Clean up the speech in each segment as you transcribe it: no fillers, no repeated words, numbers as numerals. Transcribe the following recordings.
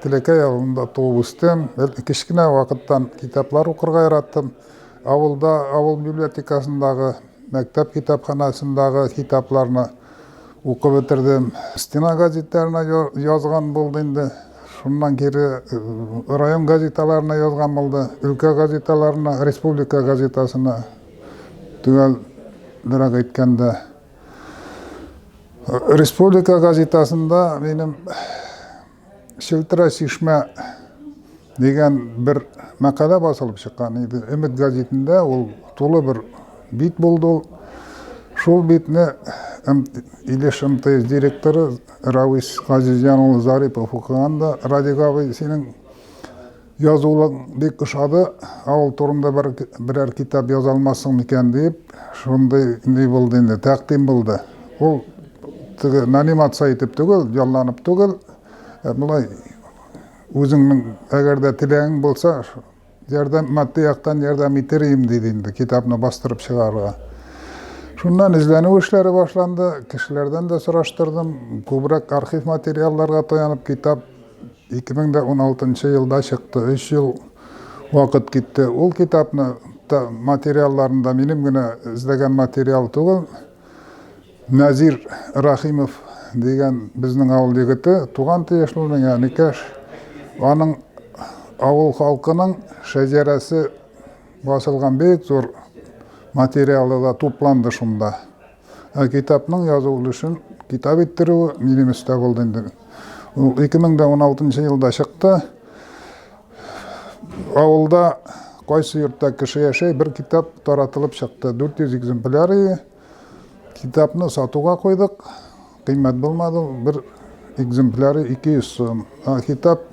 Тилекай ауылында туып өстем. Кішкене вакыттан китаплар укырга яраттым. Авыл библиотекасындагы, мәктәп китапханасындагы китапларны укып бетердем. Стена газеттерine язган булды инде. Шуннан кире район газеталарына язган булды. Өлкә газеталарына, республика газетасына түгелрәк әйткәндә. Республика газетасында минем Шелтера Сишмә дигән бер мәкалә басылып чыккан иде. Өмет газетында ул тулы бер бит булды. Шул битне Илеш МТС директоры Равис Газизян улы Зарипов укыганда, Радик абый, синең язулык бик ошады, авыл турында берәр китап яза алмассың микән дип, шундай ни булды инде, тәкъдим булды. Ул анимация итеп түгел, ялланып түгел, булай үзеңнең әгәр дә теләгең булса, матди яктан ярдәм итерим диде инде китапны бастырып чыгарга. Шуннан эзләнү эшләре башланды, кешеләрдән дә сораштырдым. Күбрәк архив материалларга таянып китап 2016 елда чыкты. 3 ел вакыт китте. Ул китапны материалларында минем генә эзләгән материал түгел. Назир Рахимов дигән безнең авыл егете, туган тиешле миңа никаш. Аның авыл халкының шәҗәрәсе басылган бик зур материалы да тупланды шунда. Китапның язылышы өчен китап иттерү минем өстә булды инде. 2016 елда чыкты. Авылда кайсы йортта кеше яшәй, бер китап таратылып чыкты. 400 экземпляр. Китапны сатуга койдык. Кыйммәт булмады, бер экземпляры 200 сум. Китап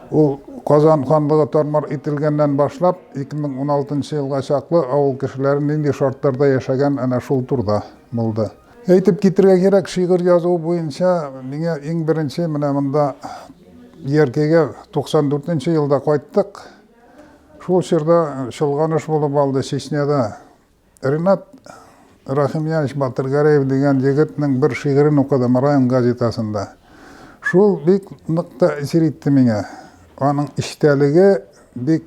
ул Казан ханлыгы тармар ителгәннән башлап 2016 елга чаклы авыл кешеләрен нинди шартларда яшәгән әнә шул турда булды. Әйтеп китергә кирәк, шигырь язу буенча миңа иң беренче менә монда Яркәгә 94 елда кайттык. Шул чорда чолганыш булып алды Чечняда. Ринат Рахимьянович Батыргараев дигән егетнең бер шигырен укыдым район газетасында. Шул бик нык тәэсир итте миңа. Аның иштәлеге бик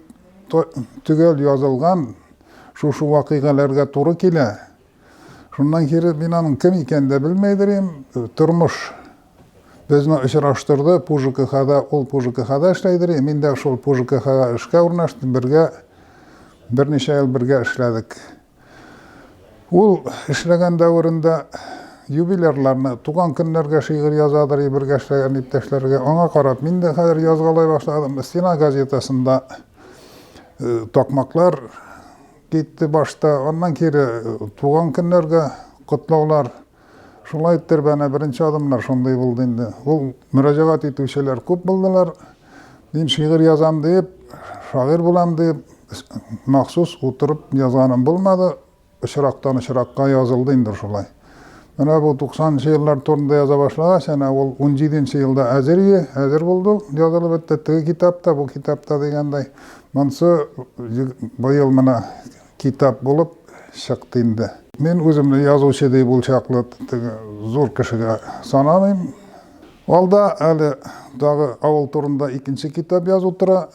түгел язылган, шушы вакыйгаларга туры килә. Шуннан кире мин аның кем икәнен дә белмәйдем. Тормыш безне очраштырды ПУЖКХда, ул ПУЖКХда эшләйдер. Мин дә шул ПУЖКХга эшкә урнаштым, берничә ел бергә эшләдек. Ул эшләгән дәврендә юбилерларны, туган көннәргә шигырь язадыр, бергә эшләгән иптәшләргә аңа карап, мин дә хәзер язгалай башладым. Стена газетасында такмаклар китте башта, аннан кире туган көннәргә котлаулар. Шулай иттер-бәнә беренче адымнар шундай булды инде. Ул мөрәҗәгать итүчеләр күп булдылар. Мин шигырь язам дип, шагыйрь булам дип, махсус утырып язганым булмады. Очрактан очракка язылды инде шулай. Менә бу 90-нчы еллар турында яза башлагач, әнә ул 17-нче елда әзер булды. Язылып бетте теге китапта, бу китапта дигәндәй. Монсы быел менә китап булып чыкты инде. Мин үземне язучы дип ул чаклы зур кешегә санамыйм. Алда әле дагы авыл турында икенче китап язу тора.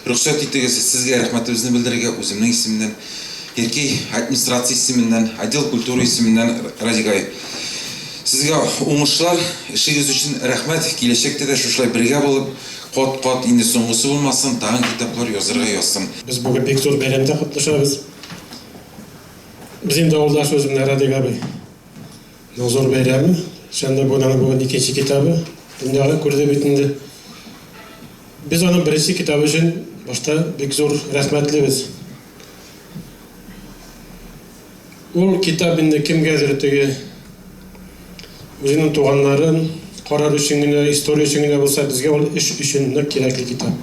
Рөхсәт итегез, сезгә рәхмәтебезне белдерергә үземнең исемнән, Яркәй администрация исеменнән, отдел культура исеменнән Радигай. Сезгә уңышлар, эшегез өчен рәхмәт. Киләчәктә дә шулай бергә булып, кат-кат инде соңгысы булмасын, тагын китаплар язарга язсын. Без бүген бик зур бәйрәмдә катнашабыз. Без инде авылдаш үземнән Радигай. Зур бәйрәм. Шәндә бүген икенче китабы. Дөньяга күрде бит инде. Biz onun birisi kitabı için башта бик зур рәхмәтлебез. Ул китап инде кемгәдер теге үзенең туганнарын карар өчен генә, история өчен генә булса, безгә ул эш өчен нык кирәкле китап.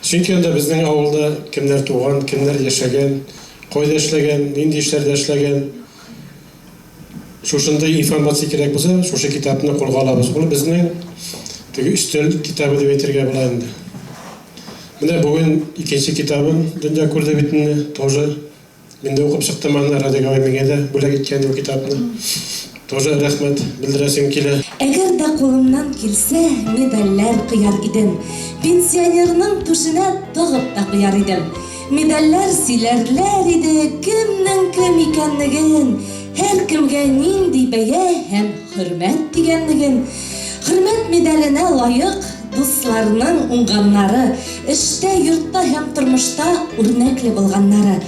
Чөнки анда безнең авылда кемнәр туган, кемнәр яшәгән, кайда эшләгән, нинди эшләрдә эшләгән, шушындай информация кирәк булса, шушы китапны кулга алабыз. Ул безнең теге өстәл китабы дип әйтергә була инде. Менә бүген икенче китабын дөнья күрде бит инде, тоже миндә укып чыктым, аны Радик абый миңа да бүләк иткән бу китапны. Тоже рәхмәт белдерәсем килә. Әгәр дә кулымнан килсә, медальләр кыяр идем. Пенсионерның түшенә тыгып та кыяр идем. Медальләр сөйләрләр иде, кемнең кем икәнлеген, һәркемгә нинди бәя һәм хөрмәт дигәнлеген. Хөрмәт медаленә лайык дусларның уңганнары, эштә, йортта һәм тормышта үрнәкле булганнары.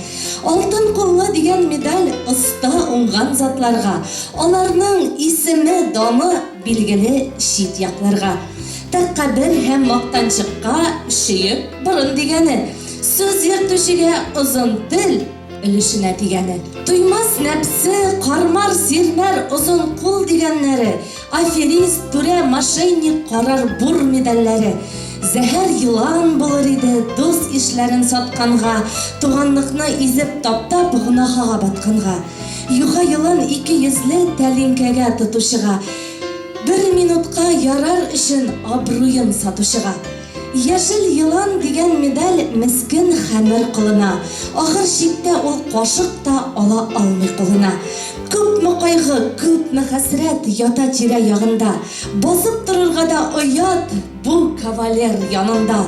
Алтын куллы дигән медаль оста уңган затларга, аларның исеме, дамы билгеле чит якларга. Тәкъбир һәм мактанчыкка шыйып борын дигәне, сүз йөртүчегә озын тел өлешенә тигәне. Туймас нәпсе, кармар, сирмәр, озын кул дигәннәре, аферист, түрә, мошенник, карар бур медальләре. Зәһәр йылан булыр иде дус ишләрен сатканга, туганлыкны изеп таптап гынахага батканга. Юга йылан 200ле тәлинкәгә тотушыга, 1 минутка ярар өчен абруен сатушыга. Яшел йылан дигән медаль мескен хәмер кылына. Ахыр чиктә ул кашык та ала алмый кылына. Күпме кайгы, күпме хәсрәт ята тирә ягында. Басып торырга да оят бу кавалер янында.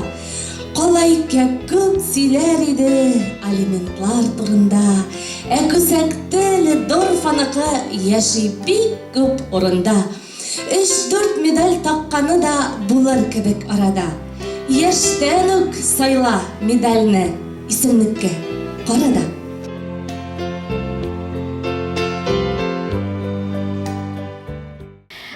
Калайка күп сөйләр иде алиментлар турында. Күсәктәле Дорфаныкы яши бик күп урында. 3-4 медаль такканы да булыр кебек арада. Яшьтән үк сайла медальне исемлеккә карада.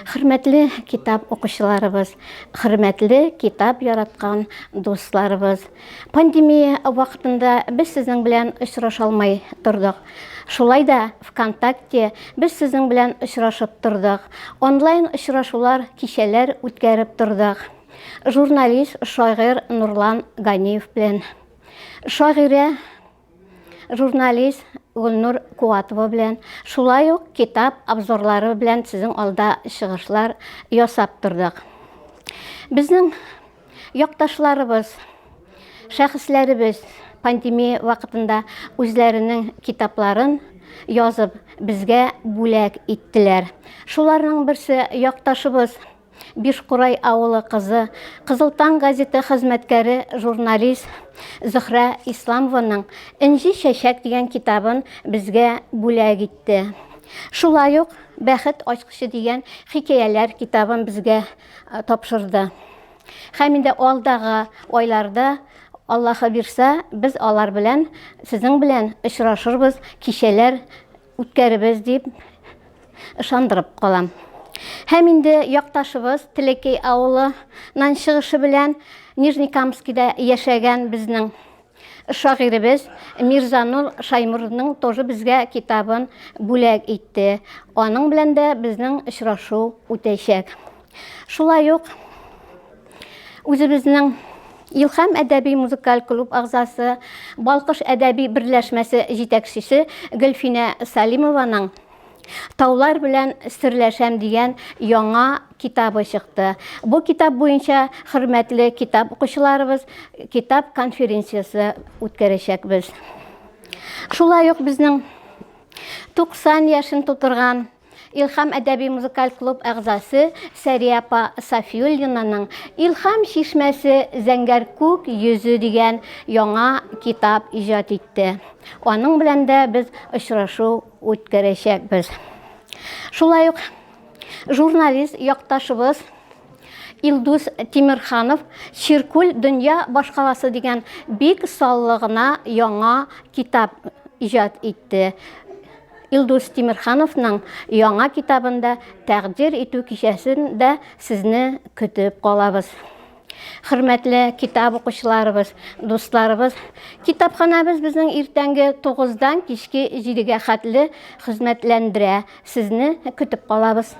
Хөрмәтле китап укучыларыбыз, хөрмәтле китап яраткан дусларыбыз. Пандемия вакытында без сезнең белән очраша алмай тордык. Шулай да ВКонтакте без сезнең белән очрашып тордык. Онлайн очрашулар, кичәләр үткәреп тордык. Журналист, шагыйрь Нурлан Ганиев белән. Шагыйрә, журналист Гөлнур Куатова белән, шулай ук китап обзорлары белән сезнең алда чыгышлар ясап тордык. Безнең якташларыбыз, шәхесләребез пандемия вакытында үзләренең китапларын язып безгә бүләк иттеләр. Шуларның берсе якташыбыз Бишкурай авылы кызы, Кызыл таң газеты хезмәткәре, журналист Зөһрә Исламованың «Инҗи чәчәк» дигән китабын безгә бүләк итте. Шулай ук «Бәхет ачкычы» дигән хикәяләр китабын безгә тапшырды. Һәм инде алдагы айларда Аллаһы бирсә, без алар белән, сезнең белән очрашырбыз, кичәләр үткәребез дип ышандырып калам. Һәм инде якташыбыз Телекей авылынан чыгышы белән Нижнекамскида яшәгән безнең шагыйребез Мирзанур Шаймурның тоже безгә китабын бүләк итте. Аның белән дә безнең очрашу үтәчәк. Шулай ук үзебезнең Илһам әдәби музыкаль клуб агзасы, Балкыш әдәби берләшмәсе җитәкчесе Гөлфинә Салимованың «Таулар белән серләшәм» дигән яңа китабы чыкты. Бу китап буенча хөрмәтле китап укучыларыбыз китап конференциясе үткәрәчәкбез. Шулай ук безнең 90 яшын тутырган Илһам әдәби музыкаль клуб агзасы Сәрия апа Сафиуллинаның «Илһам чишмәсе зәңгәр күк йөзе» дигән яңа китап иҗат итте. Аның белән дә без очрашу үткәрәчәкбез. Шулай ук журналист якташыбыз Илдус Тимирханов «Чиркүл дөнья башкаласы» дигән бик саллыгына яңа китап иҗат итте. Илдус Тимирхановның яңа китабында тәкъдир итү кичәсендә сезне көтеп калабыз. Хөрмәтле китап укучыларыбыз, дусларыбыз, китапханабыз безнең иртәнге 9-дан кичке 7-гә хәтле хезмәтләндерә. Сезне көтеп калабыз.